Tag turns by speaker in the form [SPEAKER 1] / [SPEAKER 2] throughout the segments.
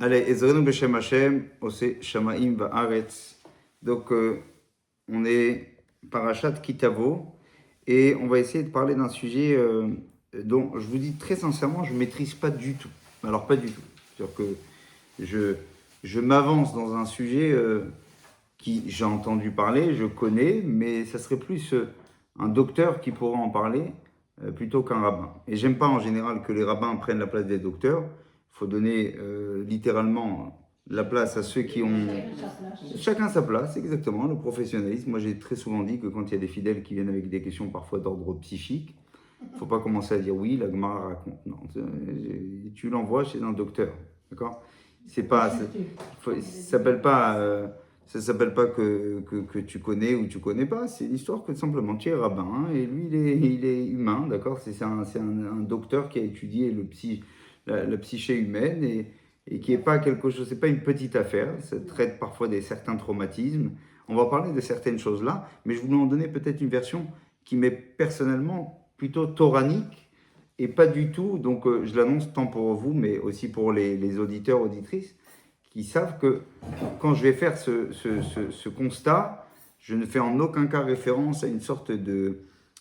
[SPEAKER 1] Allez, Ezrenu Beshem Hashem, Ose Shamaim Va'aretz. Donc, on est Parashat Kitavo et on va essayer de parler d'un sujet dont je vous dis très sincèrement, je ne maîtrise pas du tout. Alors, pas du tout. C'est-à-dire que je m'avance dans un sujet qui j'ai entendu parler, je connais, mais ça serait plus un docteur qui pourrait en parler plutôt qu'un rabbin. Et j'aime pas en général que les rabbins prennent la place des docteurs. Il faut donner littéralement la place à ceux qui ont... Chacun sa place, exactement, le professionnalisme. Moi, j'ai très souvent dit que quand il y a des fidèles qui viennent avec des questions parfois d'ordre psychique, il ne faut pas commencer à dire oui, la Gemara raconte. Non, tu l'envoies chez un docteur, d'accord? C'est pas... Ça s'appelle pas... ça ne s'appelle pas que tu connais ou tu connais pas, c'est l'histoire que simplement tu es rabbin, hein, et lui il est humain, d'accord? C'est un docteur qui a étudié la psyché humaine et qui n'est pas quelque chose, c'est pas une petite affaire, ça traite parfois certains traumatismes. On va parler de certaines choses là, mais je voulais en donner peut-être une version qui m'est personnellement plutôt toranique et pas du tout, donc je l'annonce tant pour vous, mais aussi pour les auditeurs, auditrices, qui savent que quand je vais faire ce constat, je ne fais en aucun cas référence à une sorte de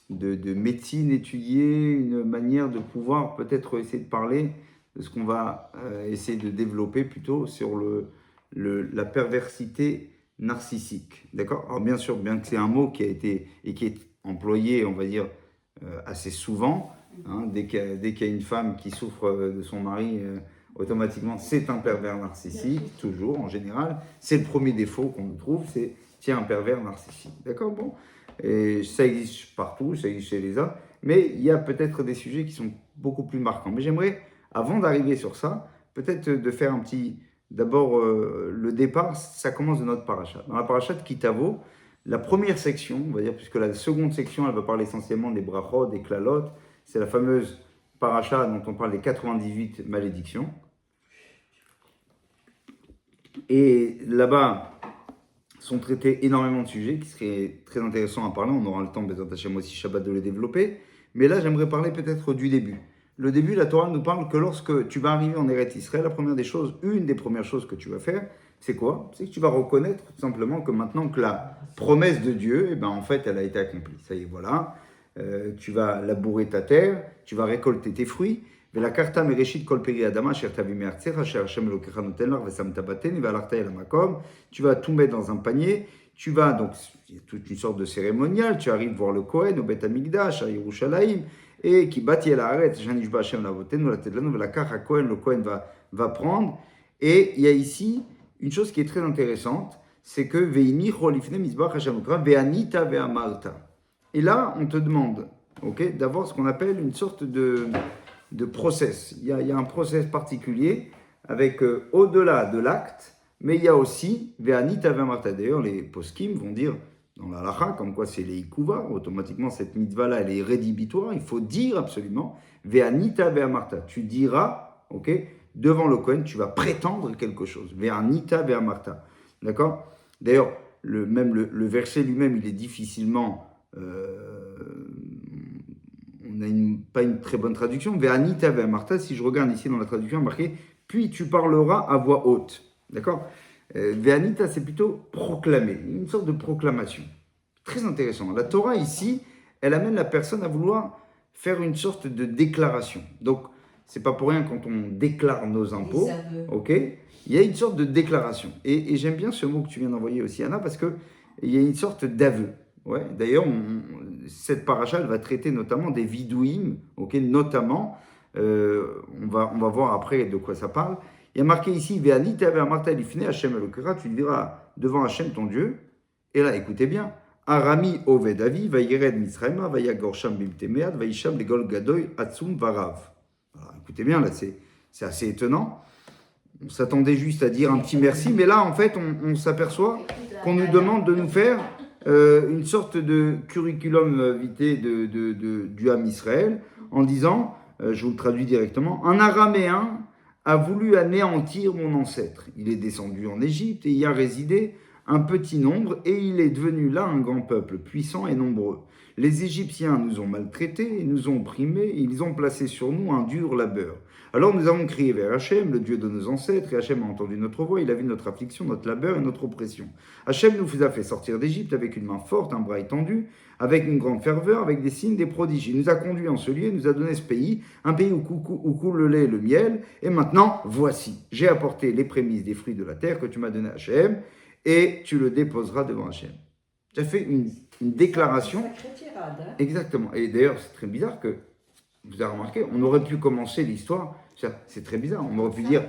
[SPEAKER 1] médecine étudiée, une manière de pouvoir peut-être essayer de parler de ce qu'on va essayer de développer plutôt sur la perversité narcissique. D'accord? Alors bien sûr, bien que c'est un mot qui a été et qui est employé, on va dire, assez souvent, hein, dès qu'il y a une femme qui souffre de son mari, automatiquement, c'est un pervers narcissique, toujours, en général. C'est le premier défaut qu'on nous trouve, c'est tiens, un pervers narcissique. D'accord? Bon. Et ça existe partout, ça existe chez les hommes, mais il y a peut-être des sujets qui sont beaucoup plus marquants. Mais j'aimerais, avant d'arriver sur ça, peut-être de faire un petit... D'abord, le départ, ça commence de notre parachat. Dans la parachat de Kitavo, la première section, on va dire, puisque la seconde section, elle va parler essentiellement des brachot, des klalot, c'est la fameuse parachat dont on parle des 98 malédictions. Et là-bas sont traités énormément de sujets qui seraient très intéressants à parler. On aura le temps, Bezat Hashem aussi, Shabbat, de les développer. Mais là, j'aimerais parler peut-être du début. Le début, la Torah nous parle que lorsque tu vas arriver en Eretz Israël, une des premières choses que tu vas faire, c'est quoi? C'est que tu vas reconnaître tout simplement que maintenant que la promesse de Dieu, eh ben, en fait, elle a été accomplie. Ça y est, voilà. Tu vas labourer ta terre, tu vas récolter tes fruits. ולקחת מראשית כל פרי האדמה אשר תביא מארצך, אשר השם אלוקיך נותן לך, ושמת בתן, והלכת אל המקום. Tu vas tout mettre dans un panier. Tu vas, donc, il y a toute une sorte de cérémonial. Tu arrives voir le Kohen au Beth Amikdash, à Yerushalayim, et qui bâtit à la arête, Janishba Hashem l'avoten, la tête lanu, velakach à Kohen, le Kohen va prendre. Et il y a ici une chose qui est très intéressante, c'est que veini cholifne misbach Hashem ukra, ve'anita ve'amarta. Et là, on te demande, ok, d'avoir ce qu'on appelle une sorte de process. Il y a un process particulier avec au-delà de l'acte, mais il y a aussi Ve'anita ve'amarta. D'ailleurs, les poskim vont dire dans la halacha, comme quoi c'est les ikuva, automatiquement cette mitzvah-là, elle est rédhibitoire. Il faut dire absolument Ve'anita ve'amarta. Tu diras, ok, devant le Kohen, tu vas prétendre quelque chose. Ve'anita ve'amarta. D'accord? D'ailleurs, le verset lui-même, il est difficilement. On n'a pas une très bonne traduction. Ve'anita ve'amarta, si je regarde ici dans la traduction, marqué puis tu parleras à voix haute. D'accord? Ve'anita, c'est plutôt proclamer, une sorte de proclamation. Très intéressant. La Torah ici, elle amène la personne à vouloir faire une sorte de déclaration. Donc, c'est pas pour rien quand on déclare nos impôts, ok? Il y a une sorte de déclaration. Et j'aime bien ce mot que tu viens d'envoyer aussi, Anna, parce qu'il y a une sorte d'aveu. Ouais, d'ailleurs, cette paracha, elle va traiter notamment des vidouim, ok, notamment, on va voir après de quoi ça parle. Il y a marqué ici, Ve'anita ve'amarta lifnei Hashem Elokera, tu diras devant Hashem ton Dieu. Et là, écoutez bien, Arami oved avi, vayired Misraima, vayagor sham bimtemead, vayisham legol gadoy atzum varav. Alors, écoutez bien, là, c'est assez étonnant. On s'attendait juste à dire un petit merci, mais là, en fait, on s'aperçoit qu'on nous demande de nous faire une sorte de curriculum vitae du Ham Israël, en disant, je vous le traduis directement, un araméen a voulu anéantir mon ancêtre. Il est descendu en Égypte et y a résidé un petit nombre, et il est devenu là un grand peuple, puissant et nombreux. Les Égyptiens nous ont maltraités et nous ont opprimés, et ils ont placé sur nous un dur labeur. Alors nous avons crié vers Hachem, le Dieu de nos ancêtres, et Hachem a entendu notre voix, il a vu notre affliction, notre labeur et notre oppression. Hachem nous a fait sortir d'Égypte avec une main forte, un bras étendu, avec une grande ferveur, avec des signes, des prodiges. Il nous a conduits en ce lieu, il nous a donné ce pays, un pays où coule le lait et le miel. Et maintenant, voici, j'ai apporté les prémices des fruits de la terre que tu m'as donné à Hachem, et tu le déposeras devant Hachem. Tu as fait une déclaration. Exactement. Et d'ailleurs, c'est très bizarre que, vous avez remarqué, on aurait pu commencer l'histoire, c'est très bizarre, on aurait pu dire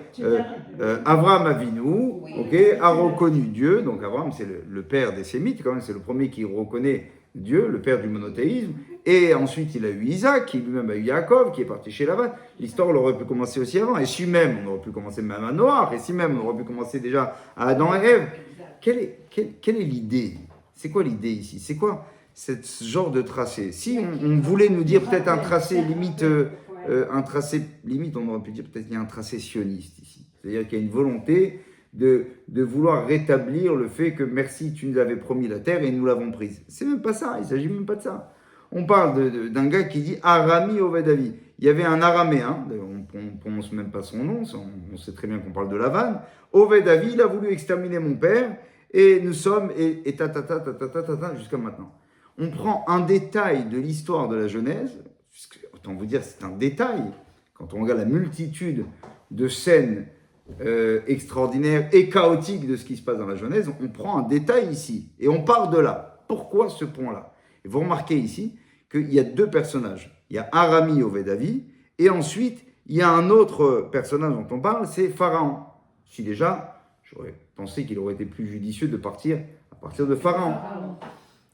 [SPEAKER 1] Avraham Avinu, a reconnu Dieu, donc Avraham c'est le père des Sémites, quand même, c'est le premier qui reconnaît Dieu, le père du monothéisme, et ensuite il a eu Isaac, qui lui-même a eu Yaakov, qui est parti chez Lavan. L'histoire elle aurait pu commencer aussi avant, et si même, on aurait pu commencer même à Noach, et si même, on aurait pu commencer déjà à Adam et Ève. Quelle est l'idée? C'est quoi l'idée ici? C'est quoi ce genre de tracé? Si on voulait nous dire peut-être un tracé limite, on aurait pu dire peut-être qu'il y a un tracé sioniste ici. C'est-à-dire qu'il y a une volonté de vouloir rétablir le fait que merci, tu nous avais promis la terre et nous l'avons prise. C'est même pas ça, il ne s'agit même pas de ça. On parle d'un gars qui dit Arami Ovedavi. Il y avait un araméen, on ne prononce même pas son nom, on sait très bien qu'on parle de Lavan. Ovedavi, il a voulu exterminer mon père et nous sommes, et jusqu'à maintenant. On prend un détail de l'histoire de la Genèse, autant vous dire c'est un détail, quand on regarde la multitude de scènes extraordinaires et chaotiques de ce qui se passe dans la Genèse, on prend un détail ici, et on part de là. Pourquoi ce point-là? Et vous remarquez ici qu'il y a deux personnages. Il y a Arami Ovedavi, et ensuite, il y a un autre personnage dont on parle, c'est Pharaon. Si déjà, j'aurais pensé qu'il aurait été plus judicieux de partir à partir de Pharaon.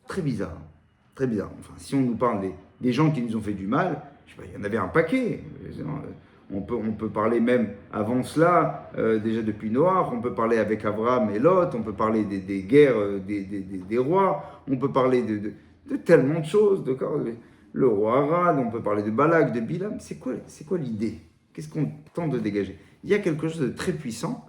[SPEAKER 1] Très bizarre. Très bizarre. Enfin, si on nous parle des gens qui nous ont fait du mal, je sais pas, il y en avait un paquet. On peut parler même avant cela, déjà depuis Noach, on peut parler avec Abraham et Lot, on peut parler des guerres des rois, on peut parler de tellement de choses, le roi Arad, on peut parler de Balak, de Bilam. C'est quoi l'idée? Qu'est-ce qu'on tente de dégager? Il y a quelque chose de très puissant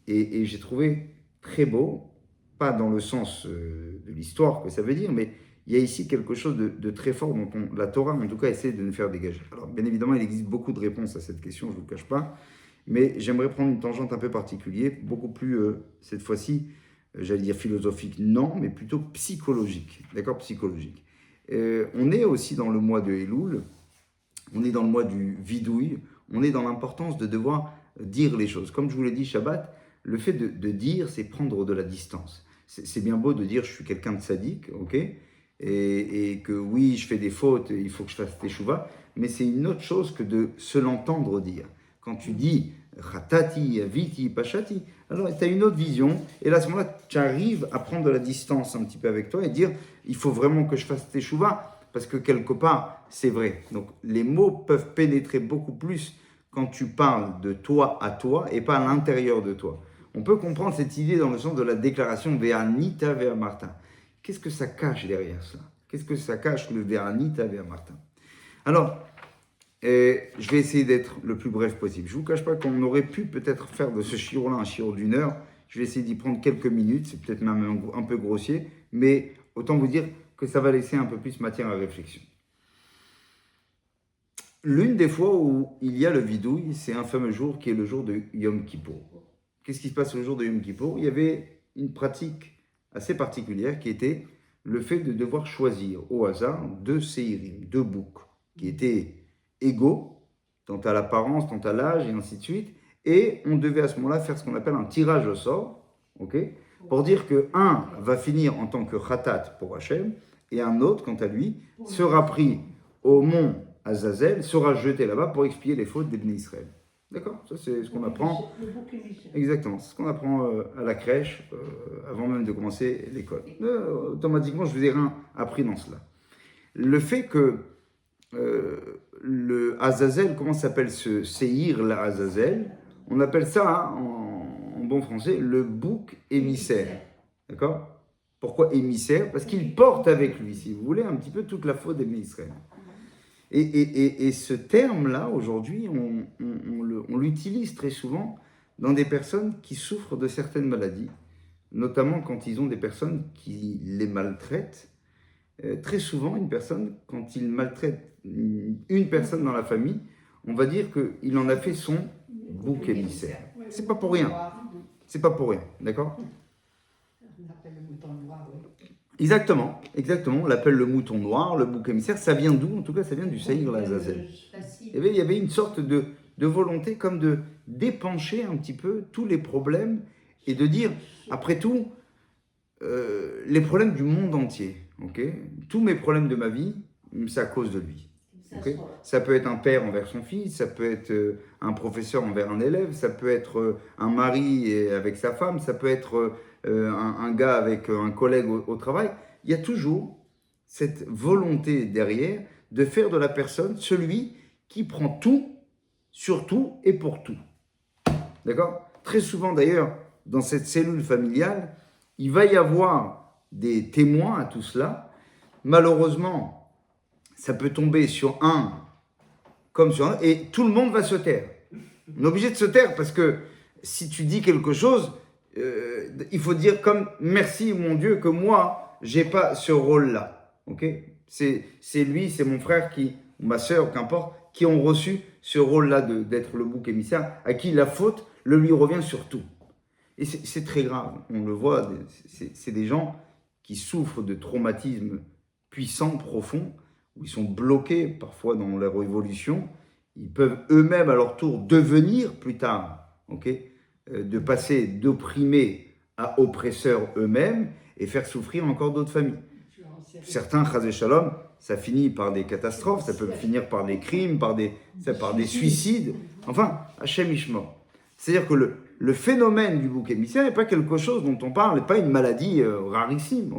[SPEAKER 1] et j'ai trouvé très beau, pas dans le sens de l'histoire que ça veut dire, mais il y a ici quelque chose de très fort dont la Torah, en tout cas, essaie de nous faire dégager. Alors, bien évidemment, il existe beaucoup de réponses à cette question, je ne vous le cache pas, mais j'aimerais prendre une tangente un peu particulière, beaucoup plus, cette fois-ci, j'allais dire philosophique, non, mais plutôt psychologique, d'accord, psychologique. On est aussi dans le mois de Elul, on est dans le mois du vidouille, on est dans l'importance de devoir dire les choses. Comme je vous l'ai dit, Shabbat, le fait de dire, c'est prendre de la distance. C'est bien beau de dire je suis quelqu'un de sadique, ok, et que oui, je fais des fautes, il faut que je fasse teshuva, mais c'est une autre chose que de se l'entendre dire. Quand tu dis ratati, aviti, pachati, alors tu as une autre vision, et là, à ce moment-là, tu arrives à prendre de la distance un petit peu avec toi et dire il faut vraiment que je fasse teshuva, parce que quelque part, c'est vrai. Donc, les mots peuvent pénétrer beaucoup plus quand tu parles de toi à toi et pas à l'intérieur de toi. On peut comprendre cette idée dans le sens de la déclaration Ve'anita ve'amarta. Qu'est-ce que ça cache derrière ça? Qu'est-ce que ça cache le Ve'anita ve'amarta? Alors, je vais essayer d'être le plus bref possible. Je ne vous cache pas qu'on aurait pu peut-être faire de ce shiur-là un shiur d'une heure. Je vais essayer d'y prendre quelques minutes. C'est peut-être même un peu grossier, mais autant vous dire que ça va laisser un peu plus matière à réflexion. L'une des fois où il y a le vidouille, c'est un fameux jour qui est le jour de Yom Kippour. Qu'est-ce qui se passe le jour de Yom Kippour? Il y avait une pratique assez particulière qui était le fait de devoir choisir au hasard deux séirim, deux boucs, qui étaient égaux, tant à l'apparence, tant à l'âge, et ainsi de suite. Et on devait à ce moment-là faire ce qu'on appelle un tirage au sort, okay, pour dire qu'un va finir en tant que khatat pour Hachem, et un autre, quant à lui, sera pris au mont Azazel, sera jeté là-bas pour expier les fautes des Bnei Israël. D'accord? Ça, c'est ce qu'on apprend. Exactement, c'est ce qu'on apprend à la crèche, avant même de commencer l'école. Automatiquement, je vous ai rien appris dans cela. Le fait que le Azazel, comment s'appelle ce Seir, la Azazel? On appelle ça, hein, en bon français, le bouc émissaire. D'accord? Pourquoi émissaire? Parce qu'il porte avec lui, si vous voulez, un petit peu toute la faute des Bnei Israël. Et ce terme-là, aujourd'hui, on l'utilise très souvent dans des personnes qui souffrent de certaines maladies, notamment quand ils ont des personnes qui les maltraitent. Très souvent, une personne, quand il maltraite une personne dans la famille, on va dire qu'il en a fait son bouc émissaire. C'est pas pour rien. C'est pas pour rien, d'accord?
[SPEAKER 2] On appelle le mouton noir, oui.
[SPEAKER 1] Exactement, on l'appelle le mouton noir, le bouc émissaire. Ça vient d'où? En tout cas, ça vient du Seir Azazel. Il y avait une sorte de volonté comme de d'épancher un petit peu tous les problèmes et de dire, après tout, les problèmes du monde entier, ok? Tous mes problèmes de ma vie, c'est à cause de lui. Okay? Ça peut être un père envers son fils, ça peut être un professeur envers un élève, ça peut être un mari avec sa femme, ça peut être un gars avec un collègue au travail. Il y a toujours cette volonté derrière de faire de la personne celui qui prend tout, sur tout et pour tout. D'accord? Très souvent d'ailleurs, dans cette cellule familiale, il va y avoir des témoins à tout cela. Malheureusement, ça peut tomber sur un comme sur un, et tout le monde va se taire. On est obligé de se taire parce que si tu dis quelque chose, il faut dire comme merci mon Dieu que moi, j'ai pas ce rôle-là. Ok? C'est lui, c'est mon frère qui, ou ma sœur, qu'importe, qui ont reçu ce rôle-là d'être le bouc émissaire, à qui la faute le lui revient sur tout. Et c'est très grave. On le voit, c'est des gens qui souffrent de traumatismes puissants, profonds, où ils sont bloqués parfois dans leur évolution. Ils peuvent eux-mêmes à leur tour devenir plus tard, de passer d'opprimés à oppresseurs eux-mêmes et faire souffrir encore d'autres familles. Certains, chas shalom, ça finit par des catastrophes, ça peut finir par des crimes, par des suicides. Enfin, Hachem Ishmor. C'est-à-dire que le phénomène du bouc émissaire n'est pas quelque chose dont on parle, n'est pas une maladie rarissime,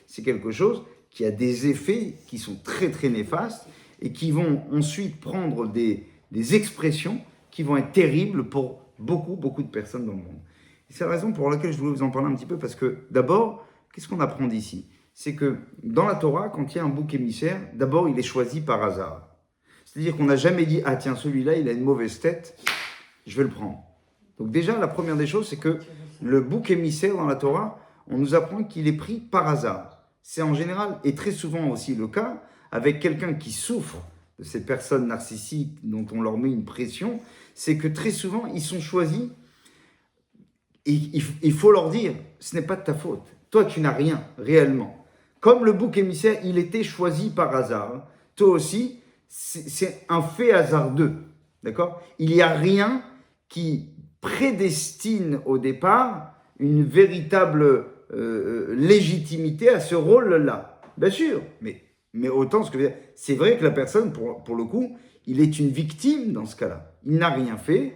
[SPEAKER 1] c'est quelque chose qui a des effets qui sont très très néfastes et qui vont ensuite prendre des expressions qui vont être terribles pour beaucoup de personnes dans le monde. Et c'est la raison pour laquelle je voulais vous en parler un petit peu, parce que d'abord, qu'est-ce qu'on apprend d'ici? C'est que dans la Torah, quand il y a un bouc émissaire, d'abord il est choisi par hasard. C'est-à-dire qu'on n'a jamais dit « Ah tiens, celui-là, il a une mauvaise tête, je vais le prendre ». Donc déjà, la première des choses, c'est que le bouc émissaire dans la Torah, on nous apprend qu'il est pris par hasard. C'est en général, et très souvent aussi le cas, avec quelqu'un qui souffre de ces personnes narcissiques dont on leur met une pression, c'est que très souvent, ils sont choisis et il faut leur dire, ce n'est pas de ta faute. Toi, tu n'as rien, réellement. Comme le bouc émissaire, il était choisi par hasard. Toi aussi, c'est un fait hasardeux. D'accord? Il n'y a rien qui prédestine au départ une véritable légitimité à ce rôle-là. Bien sûr, mais autant ce que je veux dire, c'est vrai que la personne, pour le coup, il est une victime dans ce cas-là. Il n'a rien fait,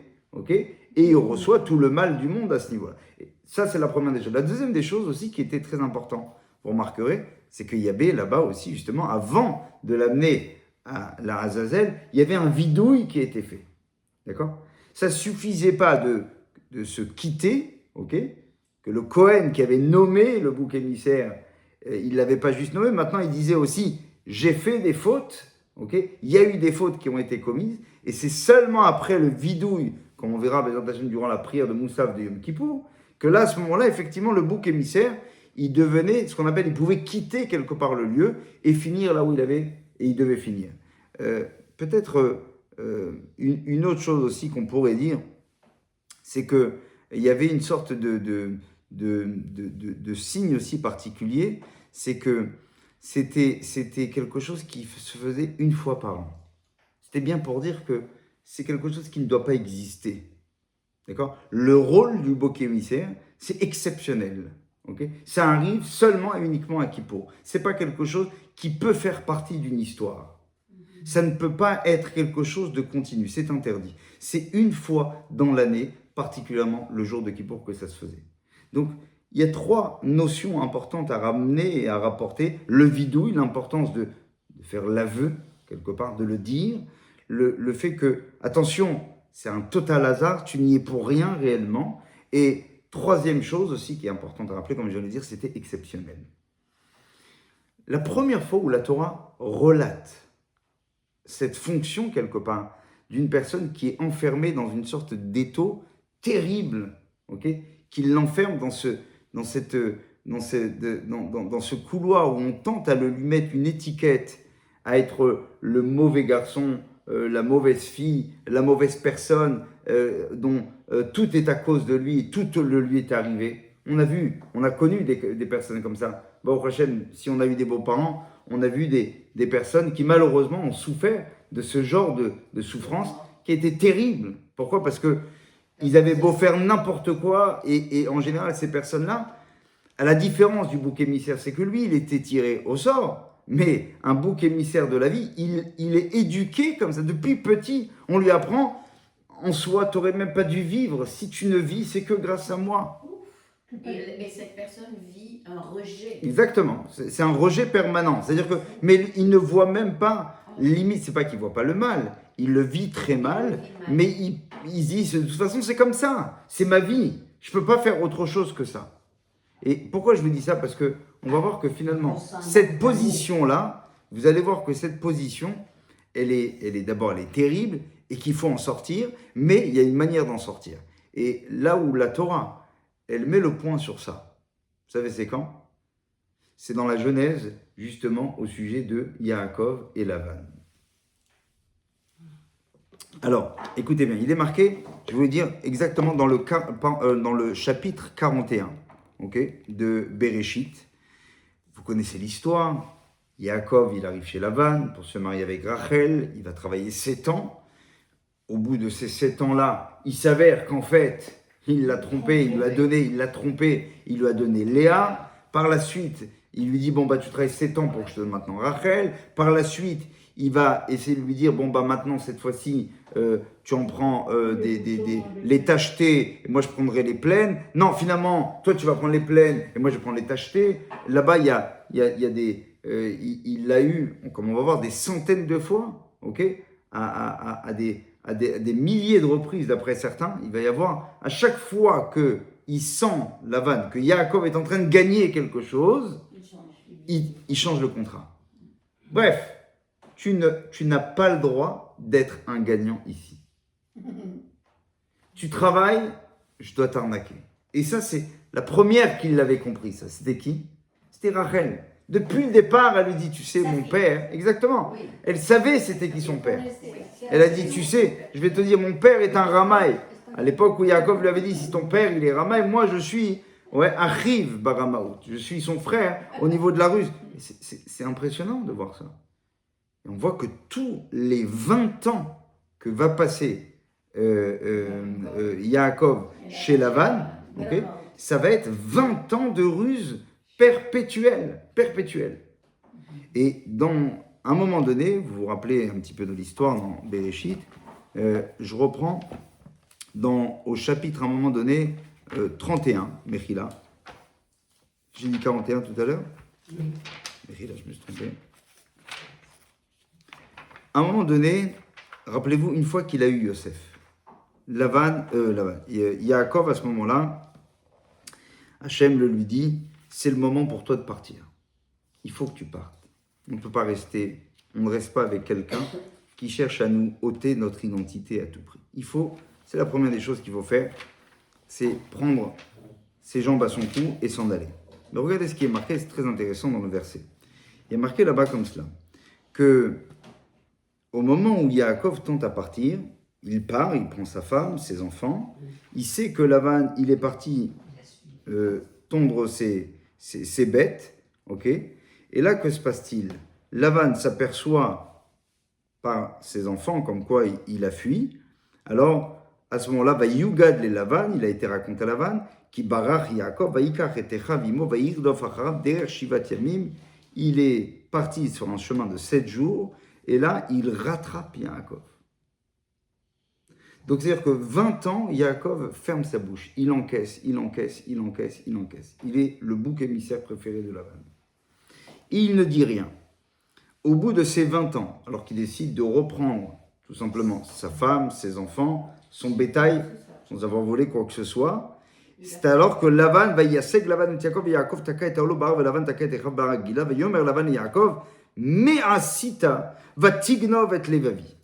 [SPEAKER 1] et il reçoit tout le mal du monde à ce niveau-là. Et ça, c'est la première des choses. La deuxième des choses aussi qui était très importante, vous remarquerez, c'est qu'il y avait là-bas aussi, justement, avant de l'amener à la Azazel, il y avait un vidouille qui a été fait. D'accord? Ça ne suffisait pas de se quitter, que le Cohen qui avait nommé le bouc émissaire, il ne l'avait pas juste nommé, maintenant il disait aussi « j'ai fait des fautes », il y a eu des fautes qui ont été commises, et c'est seulement après le vidouille, comme on verra durant la prière de Moussaf de Yom Kippour, que là, à ce moment-là, effectivement, le bouc émissaire, il devenait ce qu'on appelle, il pouvait quitter quelque part le lieu et finir là où il devait finir. Peut-être une autre chose aussi qu'on pourrait dire, c'est qu'il y avait une sorte de signe aussi particulier, c'est que c'était quelque chose qui se faisait une fois par an. C'était bien pour dire que c'est quelque chose qui ne doit pas exister. D'accord? Le rôle du bouc émissaire, c'est exceptionnel. Ça arrive seulement et uniquement à Kippour. Ce n'est pas quelque chose qui peut faire partie d'une histoire. Ça ne peut pas être quelque chose de continu, c'est interdit. C'est une fois dans l'année, particulièrement le jour de Kippour, que ça se faisait. Donc, il y a trois notions importantes à ramener et à rapporter. Le vidouille, l'importance de faire l'aveu, quelque part, de le dire. Le fait que, attention, c'est un total hasard, tu n'y es pour rien réellement. Et troisième chose aussi qui est importante à rappeler, comme je viens de le dire, c'était exceptionnel. La première fois où la Torah relate cette fonction, quelque part, d'une personne qui est enfermée dans une sorte d'étau terrible, qui l'enferme dans ce couloir où on tente à lui mettre une étiquette, à être le mauvais garçon, la mauvaise fille, la mauvaise personne, dont tout est à cause de lui, tout le lui est arrivé. On a connu des personnes comme ça. Bon, au prochain, si on a eu des beaux-parents, on a vu des personnes qui malheureusement ont souffert de ce genre de souffrance qui était terrible. Pourquoi? Parce que ils avaient beau faire n'importe quoi, et en général, ces personnes-là, à la différence du bouc émissaire, c'est que lui, il était tiré au sort, mais un bouc émissaire de la vie, il est éduqué comme ça. Depuis petit, on lui apprend, en soi, tu n'aurais même pas dû vivre. Si tu ne vis, c'est que grâce à moi.
[SPEAKER 3] Et cette personne vit un rejet.
[SPEAKER 1] Exactement, c'est un rejet permanent. C'est-à-dire que, mais il ne voit même pas, limite, c'est pas qu'il voit pas le mal, il le vit très mal, mais il dit, de toute façon, c'est comme ça, c'est ma vie, je peux pas faire autre chose que ça. Et pourquoi je vous dis ça? Parce que on va voir que finalement, cette position-là, vous allez voir que cette position, elle est d'abord, elle est terrible, et qu'il faut en sortir, mais il y a une manière d'en sortir. Et là où la Torah, elle met le point sur ça. Vous savez, c'est quand? C'est dans la Genèse, justement, au sujet de Yaakov et Lavan. Alors, écoutez bien, il est marqué, je vais vous dire exactement dans le chapitre 41, okay, de Bereshit. Vous connaissez l'histoire. Yaakov, il arrive chez Lavan pour se marier avec Rachel. Il va travailler 7 ans. Au bout de ces 7 ans-là, il s'avère qu'en fait, il l'a trompé, il lui a donné Léa. Par la suite, il lui dit, bon, bah, tu travailles 7 ans pour que je te donne maintenant Rachel. Par la suite, il va essayer de lui dire, bon, bah, maintenant, cette fois-ci, tu en prends les tachetées, et moi, je prendrai les pleines. Non, finalement, toi, tu vas prendre les pleines, et moi, je prends les tachetées. Là-bas, il y a des... il l'a eu, comme on va voir, des centaines de fois, ok, à des milliers de reprises, d'après certains. Il va y avoir, à chaque fois qu'il sent Lavan, que Yaakov est en train de gagner quelque chose, il change le contrat. Bref, tu n'as pas le droit d'être un gagnant ici. Tu travailles, je dois t'arnaquer. Et ça, c'est la première qui l'avait compris, ça. C'était qui? C'était Rachel. Depuis le départ, elle lui dit, tu sais, mon père, exactement. Elle savait c'était qui son père. Elle a dit, tu sais, je vais te dire, mon père est un Ramaï. À l'époque où Yaakov lui avait dit, si ton père il est Ramaï, moi je suis Achiv Baramaout. Je suis son frère au niveau de la ruse. C'est impressionnant de voir ça. Et on voit que tous les 20 ans que va passer Yaakov chez Lavan, okay, ça va être 20 ans de ruse perpétuelle. Et dans un moment donné, vous vous rappelez un petit peu de l'histoire dans Bereshit, je reprends au chapitre à un moment donné 31, Mechila. J'ai dit 41 tout à l'heure? Mechila, je me suis trompé. À un moment donné, rappelez-vous, une fois qu'il a eu Yosef, Yaakov, à ce moment-là, Hachem le lui dit, c'est le moment pour toi de partir. Il faut que tu partes. On ne peut pas rester, on ne reste pas avec quelqu'un qui cherche à nous ôter notre identité à tout prix. C'est la première des choses qu'il faut faire, c'est prendre ses jambes à son cou et s'en aller. Mais regardez ce qui est marqué, c'est très intéressant dans le verset. Il y a marqué là-bas comme cela, que au moment où Yaakov tente à partir, il part, il prend sa femme, ses enfants, il sait que Lavan, il est parti tondre ses bêtes, ok? Et là, que se passe-t-il? Lavan s'aperçoit par ses enfants comme quoi il a fui. Alors, à ce moment-là, va Yugad les Lavan, il a été raconté à Lavan, qui barach Yaakov, va yikach et echavimo, va yirdof acharav, derer shivat yamim. Il est parti sur un chemin de 7 jours, et là, il rattrape Yaakov. Donc, c'est-à-dire que 20 ans, Yaakov ferme sa bouche. Il encaisse. Il est le bouc émissaire préféré de Lavan. Il ne dit rien. Au bout de ces 20 ans, alors qu'il décide de reprendre tout simplement sa femme, ses enfants, son bétail, sans avoir volé quoi que ce soit, c'est alors que Lavan va yasek Lavan et Yaakov taka et Taolo bar Lavan taka et Echav barak Gila va yomer Lavan et Yaakov me'asita va tignov et levavi.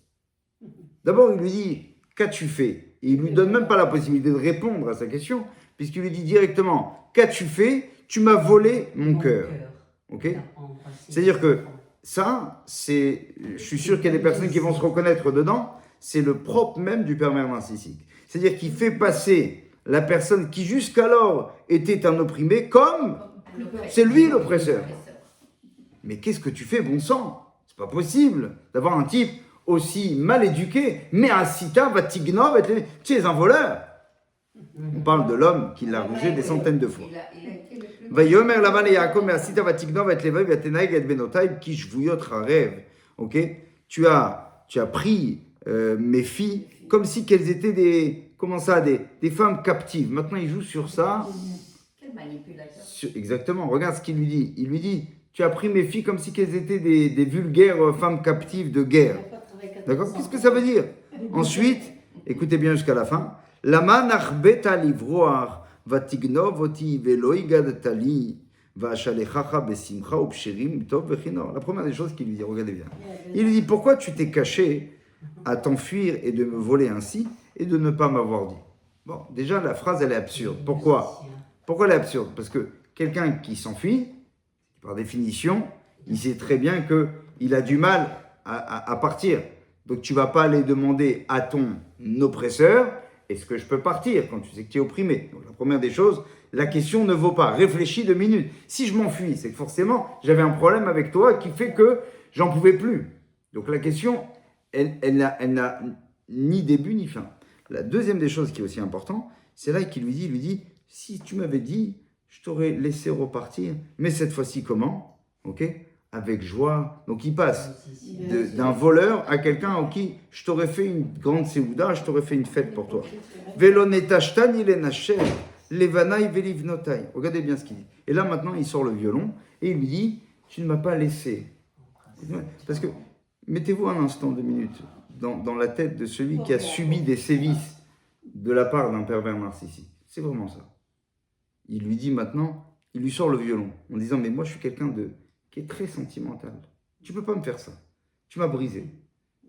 [SPEAKER 1] D'abord, il lui dit, qu'as-tu fait? Et il lui donne même pas la possibilité de répondre à sa question, puisqu'il lui dit directement, qu'as-tu fait? Tu m'as volé mon cœur. Ok? C'est-à-dire que ça, je suis sûr qu'il y a des personnes qui vont se reconnaître dedans, c'est le propre même du pervers narcissique. C'est-à-dire qu'il fait passer la personne qui jusqu'alors était un opprimé comme c'est lui l'oppresseur. Mais qu'est-ce que tu fais, bon sang? C'est pas possible d'avoir un type aussi mal éduqué, mais Asita, Vatignov, tu es un voleur. On parle de l'homme qui l'a rugé des centaines de fois. Vayomer Lavan et Yaakov, mais Asita, Vatignov, et Levaï, Vatenaïg, et Benotaï, qui jvouyot rêve. Ok? Tu as pris mes filles comme si qu'elles étaient des femmes captives. Maintenant, il joue sur ça.
[SPEAKER 3] Quel manipulateur.
[SPEAKER 1] Exactement, regarde ce qu'il lui dit. Il lui dit, tu as pris mes filles comme si qu'elles étaient des vulgaires femmes captives de guerre. D'accord? Qu'est-ce que ça veut dire? Ensuite, écoutez bien jusqu'à la fin. Lama nachbeta livroar vatignov oti velo igadatali vashalechacha besimcha upshirim tov vechinor. La première des choses qu'il lui dit, regardez bien. Il lui dit, pourquoi tu t'es caché à t'enfuir et de me voler ainsi et de ne pas m'avoir dit? Bon, déjà, la phrase, elle est absurde. Pourquoi? Pourquoi elle est absurde? Parce que quelqu'un qui s'enfuit, par définition, il sait très bien qu'il a du mal à partir. Donc, tu ne vas pas aller demander à ton oppresseur, est-ce que je peux partir quand tu sais que tu es opprimé? Donc, la première des choses, la question ne vaut pas. Réfléchis 2 minutes. Si je m'enfuis, c'est que forcément, j'avais un problème avec toi qui fait que j'en pouvais plus. Donc, la question, elle n'a ni début ni fin. La deuxième des choses qui est aussi importante, c'est là qu'il lui dit, si tu m'avais dit, je t'aurais laissé repartir, mais cette fois-ci comment? Ok? Avec joie. Donc il passe d'un voleur à quelqu'un en qui je t'aurais fait une grande séouda, je t'aurais fait une fête pour toi. Velonetashtan ilenasher, levanai velivnotai. Regardez bien ce qu'il dit. Et là maintenant il sort le violon et il lui dit, tu ne m'as pas laissé. Parce que, mettez-vous un instant, 2 minutes, dans la tête de celui qui a subi des sévices de la part d'un pervers narcissique. C'est vraiment ça. Il lui dit maintenant, il lui sort le violon en disant, mais moi je suis quelqu'un qui est très sentimental. Tu peux pas me faire ça. Tu m'as brisé.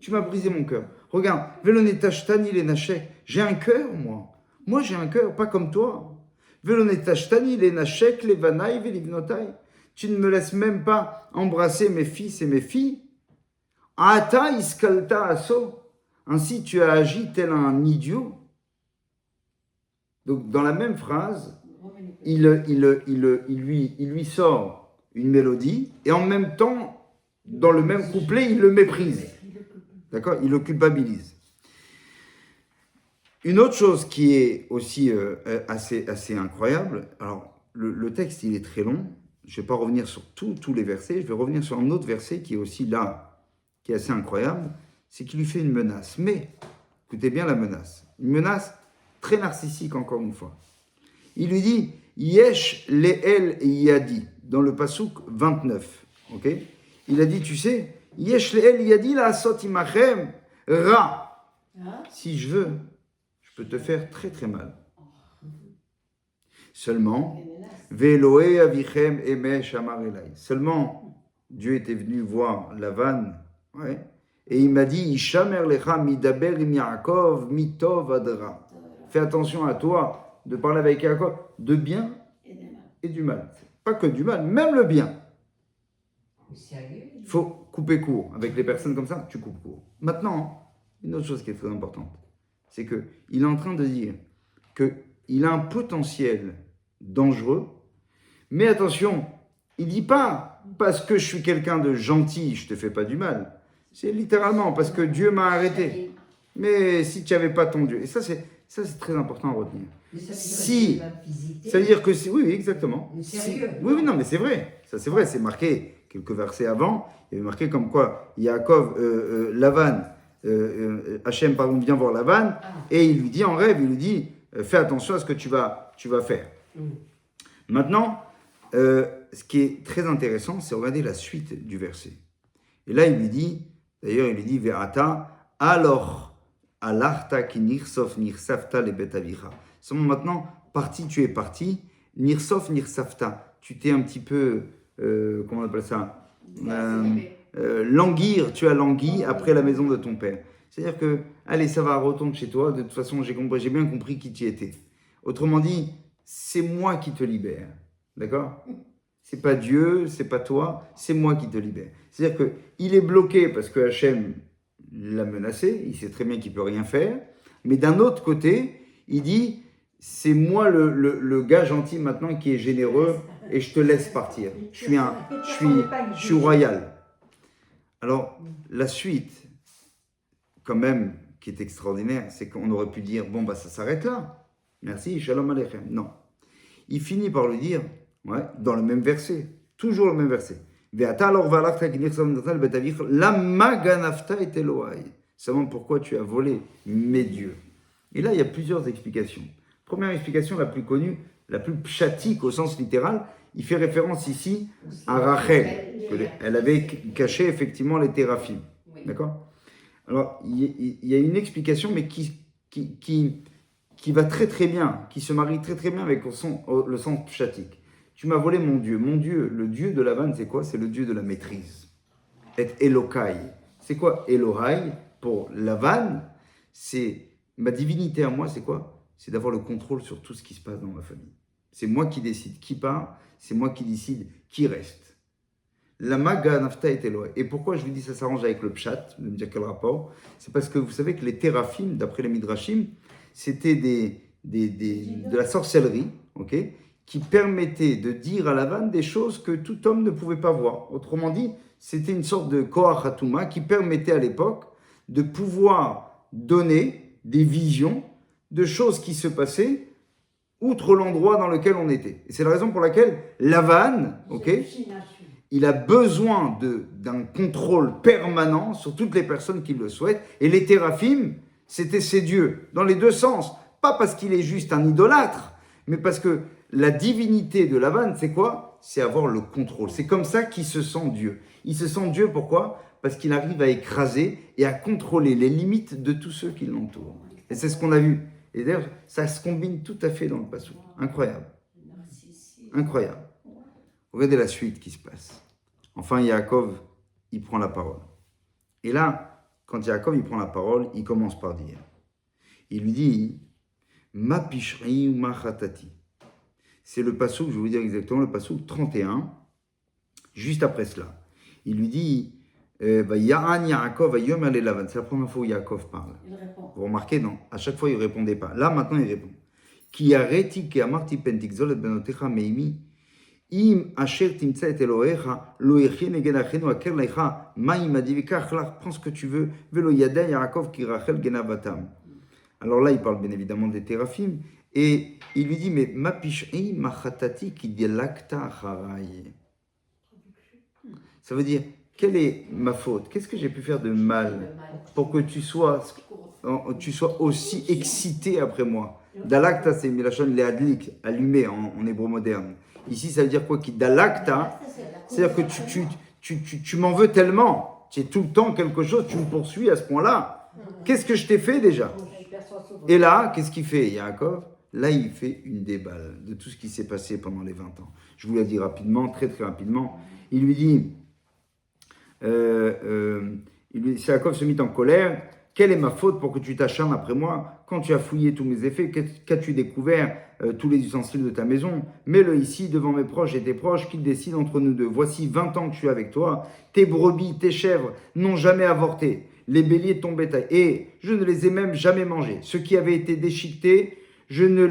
[SPEAKER 1] Tu m'as brisé mon cœur. Regarde, Velonetashtan ilenasher. J'ai un cœur, moi. Moi j'ai un cœur, pas comme toi. Velonetashtan ilenasher levanai velivnotai. Tu ne me laisses même pas embrasser mes fils et mes filles. Ata iskalta aso. Ainsi tu as agi tel un idiot. Donc dans la même phrase, il lui sort une mélodie et en même temps, dans le même couplet, il le méprise. D'accord? Il le culpabilise. Une autre chose qui est aussi assez incroyable, alors le texte il est très long, je ne vais pas revenir sur tous les versets, je vais revenir sur un autre verset qui est aussi là, qui est assez incroyable, c'est qu'il lui fait une menace. Mais, écoutez bien la menace, une menace très narcissique encore une fois. Il lui dit, Yesh le'el yadi, dans le pasouk 29, ok? Il a dit, tu sais, Yesh le'el yadi la asot imachem ra. Si je veux, je peux te faire très très mal. Seulement, Veloé avichem emesh amar elai. Seulement, Dieu était venu voir Lavan, ouais, et il m'a dit, Ishamer lecha midaber im Yaakov mitov adra. Fais attention à toi de parler avec Yaakov de bien et du mal. Pas que du mal, même le bien. Il faut couper court. Avec les personnes comme ça, tu coupes court. Maintenant, une autre chose qui est très importante, c'est qu'il est en train de dire qu'il a un potentiel dangereux, mais attention, il ne dit pas parce que je suis quelqu'un de gentil, je ne te fais pas du mal. C'est littéralement parce que Dieu m'a arrêté. Mais si tu n'avais pas ton Dieu, et ça c'est très important à retenir. Si, ça veut dire que oui, exactement. Oui, non, mais c'est vrai. Ça, c'est vrai. C'est marqué quelques versets avant. Il y avait marqué comme quoi Yaakov, Lavan, Hachem, pardon, vient voir Lavan et il lui dit en rêve, il lui dit, fais attention à ce que tu vas faire. Maintenant, ce qui est très intéressant, c'est regarder la suite du verset. Et là, il lui dit, Ve'ata, alors, alarta ki nirsof nirsafta le betavicha. Seulement maintenant, parti, tu es parti, nirsof nirsafta. Tu t'es un petit peu, comment on appelle ça, languir, tu as langui après la maison de ton père. C'est-à-dire que, allez, ça va, retourne chez toi, de toute façon, j'ai bien compris qui tu étais. Autrement dit, c'est moi qui te libère. D'accord? C'est pas Dieu, c'est pas toi, c'est moi qui te libère. C'est-à-dire qu'il est bloqué parce que Hachem l'a menacé, il sait très bien qu'il peut rien faire, mais d'un autre côté, il dit, c'est moi le gars gentil maintenant qui est généreux et je te laisse partir. Je suis royal. Alors, la suite, quand même, qui est extraordinaire, c'est qu'on aurait pu dire, bon, bah ça s'arrête là. Merci, shalom aleichem. Non. Il finit par lui dire, ouais, dans le même verset, toujours le même verset. Savons pourquoi tu as volé mes dieux. Et là, il y a plusieurs explications. Première explication, la plus connue, la plus pshatique au sens littéral, il fait référence ici à Rachel. Elle avait caché effectivement les téraphim.
[SPEAKER 3] Oui.
[SPEAKER 1] D'accord? Alors, il y a une explication, mais qui va très très bien, qui se marie très très bien avec le sens pshatique. Tu m'as volé mon Dieu. Mon Dieu, le Dieu de Lavan, c'est quoi? C'est le Dieu de la maîtrise. Et Elokai. C'est quoi Elohai pour Lavan? C'est ma divinité à moi, c'est quoi? C'est d'avoir le contrôle sur tout ce qui se passe dans ma famille. C'est moi qui décide qui part, c'est moi qui décide qui reste. La maga nafta et Elohai. Et pourquoi je vous dis ça s'arrange avec le pshat? Vous allez me dire quel rapport? C'est parce que vous savez que les téraphim, d'après les midrashim, c'était de la sorcellerie, ok, qui permettait de dire à Lavan des choses que tout homme ne pouvait pas voir. Autrement dit, c'était une sorte de koach hatuma qui permettait à l'époque de pouvoir donner des visions de choses qui se passaient outre l'endroit dans lequel on était. Et c'est la raison pour laquelle Lavan, ok, il a besoin d'un contrôle permanent sur toutes les personnes qui le souhaitent. Et les téraphim, c'était ses dieux, dans les deux sens. Pas parce qu'il est juste un idolâtre, mais parce que la divinité de Lavan, c'est quoi? C'est avoir le contrôle. C'est comme ça qu'il se sent Dieu. Il se sent Dieu, pourquoi? Parce qu'il arrive à écraser et à contrôler les limites de tous ceux qui l'entourent. Et c'est ce qu'on a vu. Et d'ailleurs, ça se combine tout à fait dans le passage. Incroyable. Incroyable. Regardez la suite qui se passe. Enfin, Yaakov, il prend la parole. Et là, quand Yaakov, il prend la parole, il commence par dire. Il lui dit, ma pishri ou ma chatati. C'est le passouk, je vais vous dire exactement, le passouk 31, juste après cela. Il lui dit, Ya'an Yaakov, Yom Ale Lavan. C'est la première fois où Yaakov parle.
[SPEAKER 3] Il répond.
[SPEAKER 1] Vous remarquez, non? À chaque fois, il ne répondait pas. Là, maintenant, il répond. Ki areti ke amarti pentikzol et benotecha meimi, im asher timtsa et Elohecha, lo yechie neged achenu aker lecha, maim adivikach lach, prends ce que tu veux, velo yada Yaakov ki rachel genavatam. Alors là, il parle bien évidemment des téraphim, et il lui dit, mais ma pish'i ma chatati ki delakta harai. Ça veut dire, quelle est ma faute? Qu'est-ce que j'ai pu faire de mal pour que tu sois aussi excité après moi? Dalakta, c'est Milachon Leadlik, allumé en hébreu moderne. Ici, ça veut dire quoi? Qui Dalakta, c'est-à-dire que tu m'en veux tellement, tu es tout le temps quelque chose, tu me poursuis à ce point-là. Qu'est-ce que je t'ai fait déjà? Et là, qu'est-ce qu'il fait, Yaakov? Là, il fait une déballe de tout ce qui s'est passé pendant les 20 ans. Je vous l'ai dit rapidement, très très rapidement. Il lui dit, Yaakov se mit en colère. Quelle est ma faute pour que tu t'acharnes après moi? Quand tu as fouillé tous mes effets, qu'as-tu découvert tous les ustensiles de ta maison? Mets-le ici devant mes proches et tes proches, qu'ils décident entre nous deux. Voici 20 ans que je suis avec toi. Tes brebis, tes chèvres n'ont jamais avorté. Les béliers de ton bétail. Et je ne les ai même jamais mangés. Ceux qui avaient été déchiquetés, je ne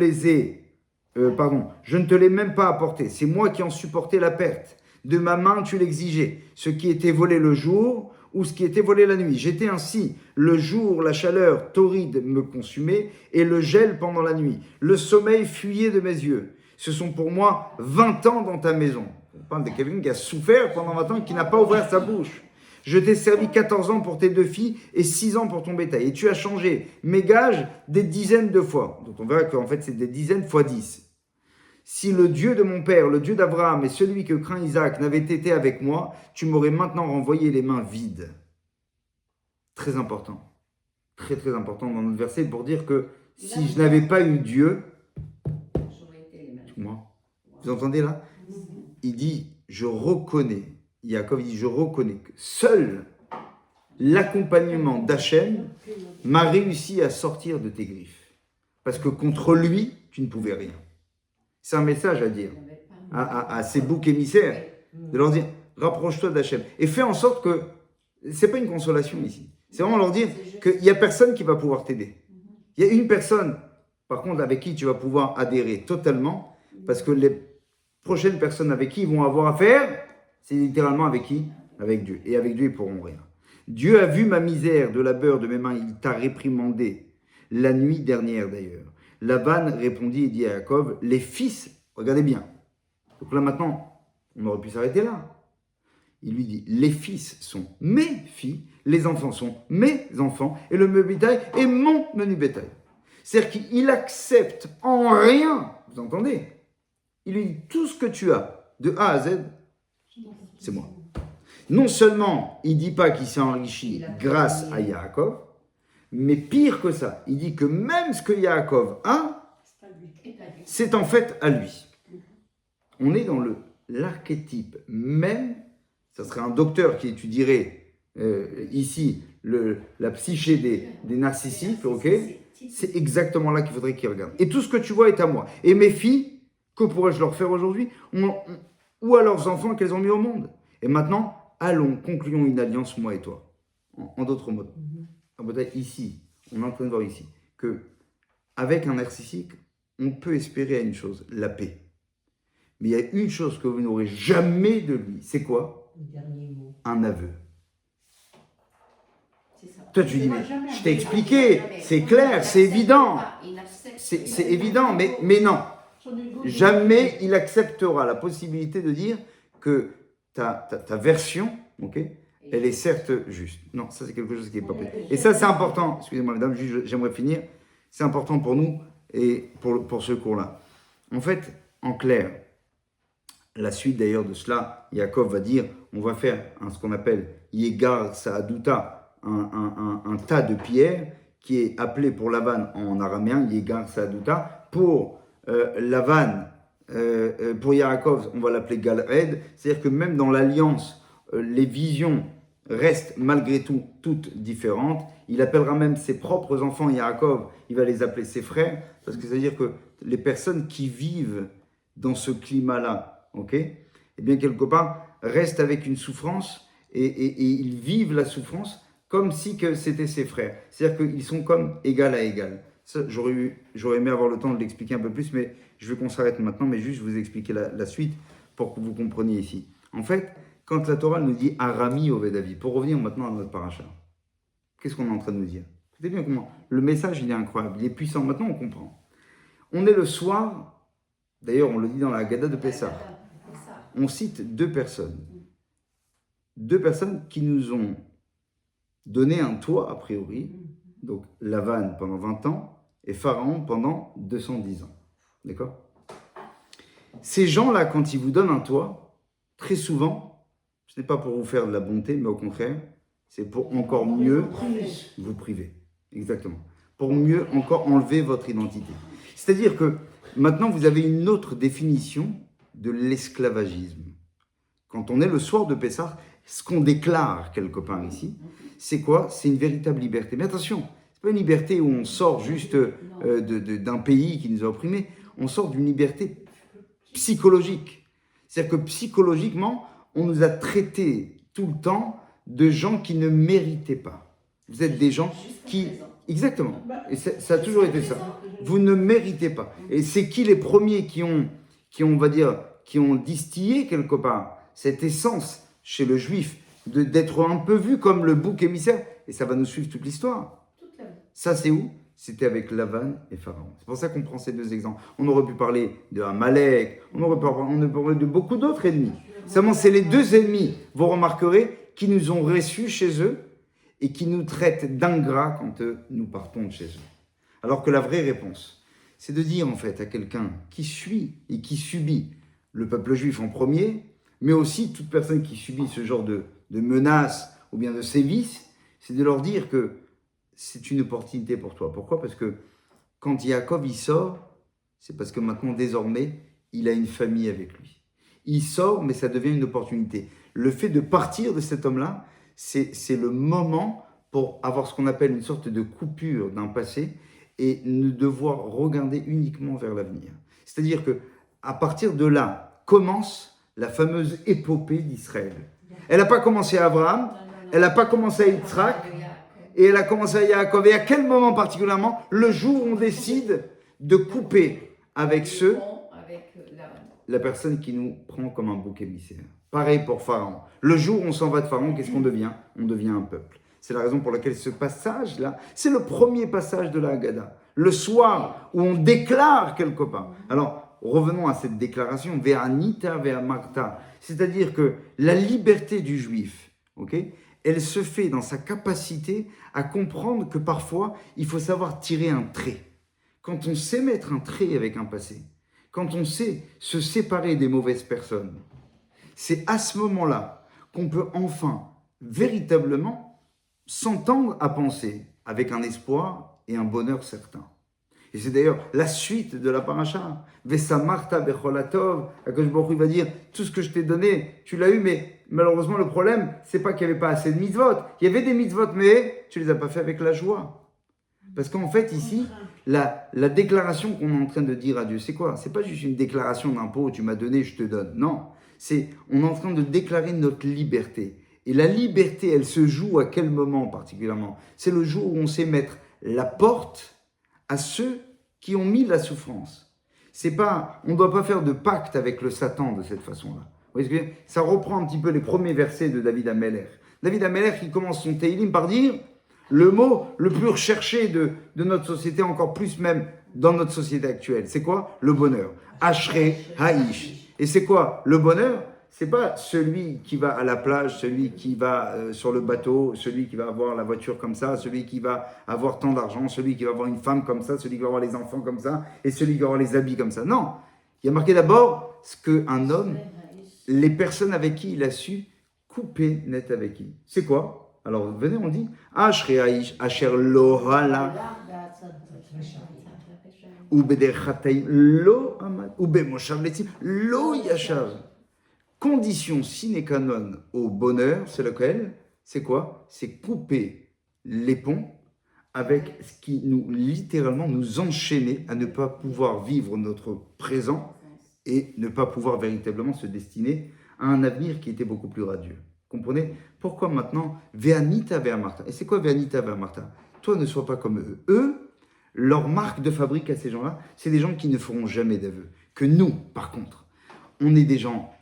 [SPEAKER 1] te l'ai même pas apporté. C'est moi qui en supportais la perte. De ma main, tu l'exigeais. Ce qui était volé le jour ou ce qui était volé la nuit. J'étais ainsi. Le jour, la chaleur torride me consumait et le gel pendant la nuit. Le sommeil fuyait de mes yeux. Ce sont pour moi 20 ans dans ta maison. On parle de quelqu'un qui a souffert pendant 20 ans et qui n'a pas ouvert sa bouche. Je t'ai servi 14 ans pour tes 2 filles et 6 ans pour ton bétail. Et tu as changé mes gages des dizaines de fois. Donc on verra qu'en fait c'est des dizaines fois 10. Si le Dieu de mon père, le Dieu d'Abraham et celui que craint Isaac n'avaient été avec moi, tu m'aurais maintenant renvoyé les mains vides. Très important. Très très important dans notre verset pour dire que si je n'avais pas eu Dieu, moi, vous entendez là? Il dit, je reconnais, Yaakov dit, je reconnais que seul l'accompagnement d'Hachem m'a réussi à sortir de tes griffes. Parce que contre lui, tu ne pouvais rien. C'est un message à dire. à ses boucs émissaires, de leur dire rapproche-toi d'Hachem. Et fais en sorte que, c'est pas une consolation ici, c'est vraiment leur dire qu'il n'y a personne qui va pouvoir t'aider. Il y a une personne, par contre, avec qui tu vas pouvoir adhérer totalement, parce que les prochaines personnes avec qui ils vont avoir affaire, c'est littéralement avec qui? Avec Dieu. Et avec Dieu, ils pourront rien. Dieu a vu ma misère de labeur de mes mains, il t'a réprimandé. La nuit dernière d'ailleurs. Laban répondit et dit à Jacob, les fils, regardez bien. Donc là maintenant, on aurait pu s'arrêter là. Il lui dit, les fils sont mes filles, les enfants sont mes enfants, et le menu bétail est mon menu bétail. C'est-à-dire qu'il accepte en rien, vous entendez? Il lui dit, tout ce que tu as, de A à Z, c'est moi. Non seulement, il ne dit pas qu'il s'est enrichi grâce à Yaakov, mais pire que ça, il dit que même ce que Yaakov a, c'est en fait à lui. On est dans l'archétype même, ça serait un docteur qui étudierait ici la psyché des narcissiques, ok? C'est exactement là qu'il faudrait qu'il regarde. Et tout ce que tu vois est à moi. Et mes filles, que pourrais-je leur faire aujourd'hui? Ou à leurs enfants qu'elles ont mis au monde. Et maintenant, allons, concluons une alliance, moi et toi. En d'autres mots. Ici, on est en train de voir ici, que avec un narcissique, on peut espérer à une chose, la paix. Mais il y a une chose que vous n'aurez jamais de lui. C'est quoi?
[SPEAKER 2] Le dernier mot.
[SPEAKER 1] Un aveu.
[SPEAKER 3] C'est ça.
[SPEAKER 1] Toi, tu dis, mais je t'ai expliqué, c'est clair, c'est évident. C'est évident, mais non. Jamais il acceptera la possibilité de dire que ta version, ok, elle est certes juste. Non, ça c'est quelque chose qui n'est pas possible. Et ça c'est important, excusez-moi madame, j'aimerais finir, c'est important pour nous et pour ce cours-là. En fait, en clair, la suite d'ailleurs de cela, Yaakov va dire, on va faire ce qu'on appelle Yegar Saaduta, un tas de pierres qui est appelé pour Lavan en araméen, Yegar Saaduta, pour Lavan, pour Yaakov, on va l'appeler Galed, c'est-à-dire que même dans l'alliance, les visions restent malgré tout toutes différentes. Il appellera même ses propres enfants Yaakov, il va les appeler ses frères, parce que ça veut dire que les personnes qui vivent dans ce climat-là, ok, eh bien quelque part, restent avec une souffrance et ils vivent la souffrance comme si que c'était ses frères. C'est-à-dire qu'ils sont comme égal à égal. J'aurais aimé avoir le temps de l'expliquer un peu plus, mais je veux qu'on s'arrête maintenant, mais juste vous expliquer la suite pour que vous compreniez ici. En fait, quand la Torah nous dit Arami Ovedavi, pour revenir maintenant à notre paracha, qu'est-ce qu'on est en train de nous dire? Écoutez bien comment. Le message, il est incroyable, il est puissant. Maintenant, on comprend. On est le soir, d'ailleurs, on le dit dans la Haggadah de Pessah. On cite deux personnes. Deux personnes qui nous ont donné un toit, a priori, donc Lavan pendant 20 ans, et Pharaon pendant 210 ans. D'accord? Ces gens-là, quand ils vous donnent un toit, très souvent, ce n'est pas pour vous faire de la bonté, mais au contraire, c'est pour encore mieux vous priver. Exactement. Pour mieux encore enlever votre identité. C'est-à-dire que maintenant, vous avez une autre définition de l'esclavagisme. Quand on est le soir de Pessah, ce qu'on déclare quelque part ici, c'est quoi? C'est une véritable liberté. Mais attention, c'est pas une liberté où on sort juste d'un pays qui nous a opprimés. On sort d'une liberté psychologique. C'est-à-dire que psychologiquement, on nous a traités tout le temps de gens qui ne méritaient pas. Vous êtes des gens qui... Exactement. Et ça a toujours été ça. Vous ne méritez pas. Et c'est qui les premiers qui ont, on va dire, qui ont distillé quelque part cette essence chez le juif d'être un peu vu comme le bouc émissaire. Et ça va nous suivre toute l'histoire. Ça, c'est où? C'était avec Lavan et Pharaon. C'est pour ça qu'on prend ces deux exemples. On aurait pu parler de Amalek, on aurait pu parler de beaucoup d'autres ennemis. Seulement, c'est les deux ennemis, vous remarquerez, qui nous ont reçus chez eux et qui nous traitent d'ingrats quand nous partons de chez eux. Alors que la vraie réponse, c'est de dire en fait à quelqu'un qui suit et qui subit le peuple juif en premier, mais aussi toute personne qui subit ce genre de menaces ou bien de sévices, c'est de leur dire que c'est une opportunité pour toi. Pourquoi? Parce que quand Yaakov il sort, c'est parce que maintenant, désormais, il a une famille avec lui. Il sort, mais ça devient une opportunité. Le fait de partir de cet homme-là, c'est le moment pour avoir ce qu'on appelle une sorte de coupure d'un passé et ne devoir regarder uniquement vers l'avenir. C'est-à-dire que à partir de là, commence la fameuse épopée d'Israël. Elle n'a pas commencé à Abraham, elle n'a pas commencé à Yitzhak, et elle a commencé à Yaakov. Et à quel moment particulièrement? Le jour où on décide de couper avec ceux, la personne qui nous prend comme un bouc émissaire. Pareil pour Pharaon. Le jour où on s'en va de Pharaon, qu'est-ce qu'on devient? On devient un peuple. C'est la raison pour laquelle ce passage-là, c'est le premier passage de la Haggadah. Le soir où on déclare quelque part. Alors, revenons à cette déclaration, Ve'anita ve'amarta. C'est-à-dire que la liberté du juif, elle se fait dans sa capacité à comprendre que parfois, il faut savoir tirer un trait. Quand on sait mettre un trait avec un passé, quand on sait se séparer des mauvaises personnes, c'est à ce moment-là qu'on peut enfin, véritablement, s'entendre à penser avec un espoir et un bonheur certain. Et c'est d'ailleurs la suite de la paracha. Vesamarta becholatov, Akadosh Baruch Hu va dire, tout ce que je t'ai donné, tu l'as eu, mais malheureusement le problème, c'est pas qu'il n'y avait pas assez de mitzvot. Il y avait des mitzvot, mais tu les as pas fait avec la joie. Parce qu'en fait, ici, la déclaration qu'on est en train de dire à Dieu, c'est quoi? C'est pas juste une déclaration d'impôt, tu m'as donné, je te donne. Non, on est en train de déclarer notre liberté. Et la liberté, elle se joue à quel moment particulièrement? C'est le jour où on sait mettre la porte à ceux qui ont mis la souffrance. C'est pas, on ne doit pas faire de pacte avec le Satan de cette façon-là. Vous voyez ce que je veux dire? Ça reprend un petit peu les premiers versets de David Ameller. David Ameller qui commence son Teilim par dire le mot le plus recherché de notre société, encore plus même dans notre société actuelle. C'est quoi? Le bonheur. Ashrei Haïsh. Et c'est quoi le bonheur? C'est pas celui qui va à la plage, celui qui va sur le bateau, celui qui va avoir la voiture comme ça, celui qui va avoir tant d'argent, celui qui va avoir une femme comme ça, celui qui va avoir les enfants comme ça, et celui qui va avoir les habits comme ça. Non, il y a marqué d'abord ce qu'un homme, les personnes avec qui il a su couper net avec qui. C'est quoi? Alors venez, on dit Ashrei Haïsh, Asher lo hala, ou bederchataim lo amad, ou bemoshav letzim lo yashav. Condition sine qua non au bonheur, c'est lequel? C'est quoi? C'est couper les ponts avec ce qui littéralement nous enchaînait à ne pas pouvoir vivre notre présent et ne pas pouvoir véritablement se destiner à un avenir qui était beaucoup plus radieux. Comprenez? Pourquoi maintenant Ve'anita ve'amarta? Et c'est quoi Ve'anita ve'amarta? Toi, ne sois pas comme eux. Eux, leur marque de fabrique à ces gens-là, c'est des gens qui ne feront jamais d'aveux. Que nous, par contre, on est des gens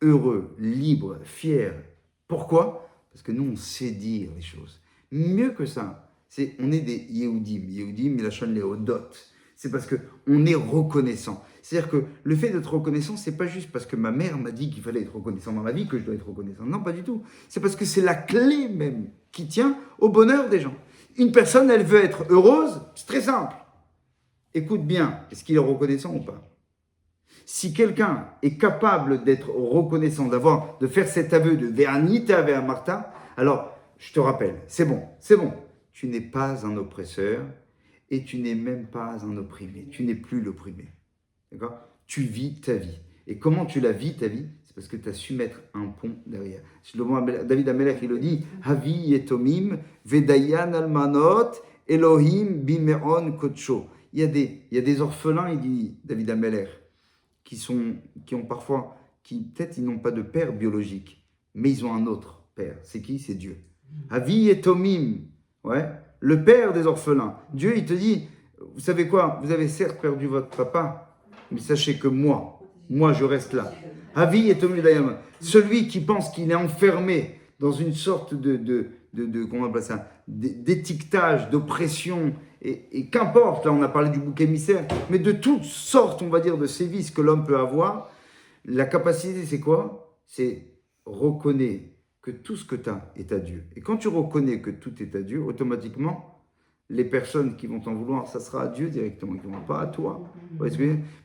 [SPEAKER 1] heureux, libres, fiers. Pourquoi? Parce que nous, on sait dire les choses. Mieux que ça, on est des Yehudim. Yehudim, Milachon Leodot. C'est parce qu'on est reconnaissant. C'est-à-dire que le fait d'être reconnaissant, c'est pas juste parce que ma mère m'a dit qu'il fallait être reconnaissant dans la vie que je dois être reconnaissant. Non, pas du tout. C'est parce que c'est la clé même qui tient au bonheur des gens. Une personne, elle veut être heureuse, c'est très simple. Écoute bien, est-ce qu'il est reconnaissant ou pas? Si quelqu'un est capable d'être reconnaissant, de faire cet aveu de Ve'anita ve'amarta, alors je te rappelle, c'est bon, tu n'es pas un oppresseur et tu n'es même pas un opprimé, tu n'es plus l'opprimé, d'accord? Tu vis ta vie. Et comment tu la vis ta vie? C'est parce que tu as su mettre un pont derrière. David Amelech, il le dit, Havi yetomim vedayan almanot Elohim bimeon kodsho. Il y a des orphelins, il dit David Amelech, qui ont parfois, peut-être ils n'ont pas de père biologique, mais ils ont un autre père. C'est qui? C'est Dieu. Avi et Tomim, ouais, le père des orphelins. Dieu, il te dit, vous savez quoi? Vous avez certes perdu votre papa, mais sachez que moi, je reste là. Avi et Tomim Dayam. Celui qui pense qu'il est enfermé dans une sorte comment on appelle ça, d'étiquetage, d'oppression, et qu'importe, là on a parlé du bouc émissaire, mais de toutes sortes, on va dire, de sévices que l'homme peut avoir, la capacité, c'est quoi? C'est reconnaître que tout ce que tu as est à Dieu. Et quand tu reconnais que tout est à Dieu, automatiquement, les personnes qui vont t'en vouloir, ça sera à Dieu directement, ils ne vont pas à toi.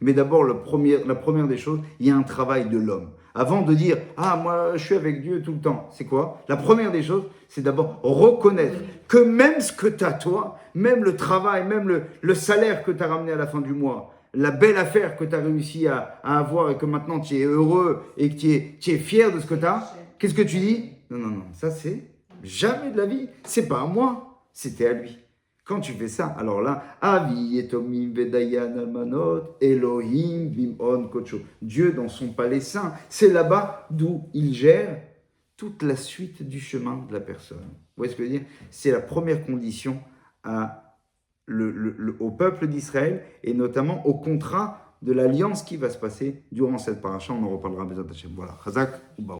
[SPEAKER 1] Mais d'abord, la première des choses, il y a un travail de l'homme. Avant de dire « Ah, moi, je suis avec Dieu tout le temps », c'est quoi? La première des choses, c'est d'abord reconnaître que même ce que tu as toi, même le travail, même le salaire que tu as ramené à la fin du mois, la belle affaire que tu as réussi à avoir et que maintenant tu es heureux et que tu es fier de ce que tu as, qu'est-ce que tu dis? Non, ça c'est jamais de la vie, c'est pas à moi, c'était à lui. Quand tu fais ça, alors là, Avi etomim vedayan almanot Elohim bimon kocho. Dieu dans son palais saint, c'est là-bas d'où il gère toute la suite du chemin de la personne. Vous voyez ce que je veux dire? C'est la première condition au peuple d'Israël et notamment au contrat de l'alliance qui va se passer durant cette paracha. On en reparlera. Voilà. Chazak ou